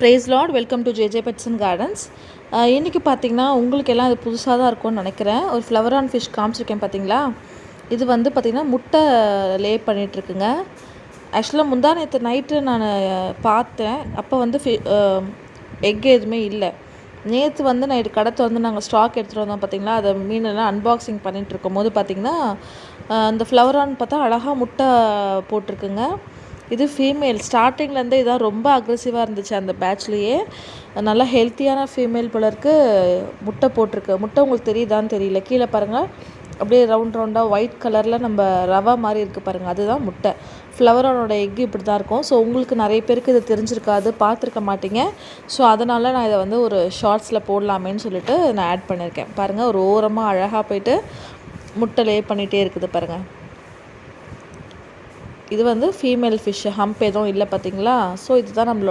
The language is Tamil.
Price lord, welcome to JJ pets and gardens. இன்றைக்கி பார்த்திங்கன்னா உங்களுக்கு எல்லாம் இது புதுசாக தான் இருக்கும்னு நினைக்கிறேன். ஒரு ஃப்ளவர் ஆன் ஃபிஷ் காமிச்சிருக்கேன் பார்த்தீங்களா. இது வந்து பார்த்திங்கன்னா முட்டை லே பண்ணிகிட்ருக்குங்க. ஆக்சுவலாக முந்தா நேற்று நைட்டு நான் பார்த்தேன். அப்போ வந்து எக் எதுவுமே இல்லை. நேற்று வந்து நைட்டு கடத்தை வந்து நாங்கள் ஸ்டாக் எடுத்துகிட்டு வந்தோம் பார்த்திங்களா. அதை மீனெல்லாம் அன்பாக்சிங் பண்ணிகிட்டு இருக்கும் போது பார்த்திங்கன்னா அந்த ஃப்ளவர் ஆன் பார்த்தா அழகாக முட்டை போட்டிருக்குங்க. இது ஃபீமேல். ஸ்டார்டிங்லேருந்தே இதான் ரொம்ப அக்ரெசிவாக இருந்துச்சு. அந்த பேட்ச்லேயே நல்லா ஹெல்த்தியான ஃபீமேல் போலருக்கு முட்டை போட்டிருக்கு. முட்டை உங்களுக்கு தெரியுதான்னு தெரியல, கீழே பாருங்கள் அப்படியே ரவுண்ட் ரவுண்டாக ஒயிட் கலரில் நம்ம ரவா மாதிரி இருக்குது பாருங்கள், அதுதான் முட்டை. ஃப்ளவரோட எக்கு இப்படி தான் இருக்கும். ஸோ உங்களுக்கு நிறைய பேருக்கு இது தெரிஞ்சிருக்காது, பார்த்துருக்க மாட்டீங்க. ஸோ அதனால் நான் இதை வந்து ஒரு ஷார்ட்ஸில் போடலாமேன்னு சொல்லிட்டு நான் ஆட் பண்ணியிருக்கேன். பாருங்கள், ஒரு ஓரமாக அழகாக போயிட்டு முட்டை லே பண்ணிகிட்டே இருக்குது பாருங்கள். இது வந்து ஃபீமேல் ஃபிஷ்ஷு, ஹம்ப் எதுவும் இல்லை பார்த்தீங்களா. ஸோ இதுதான் நம்மளோட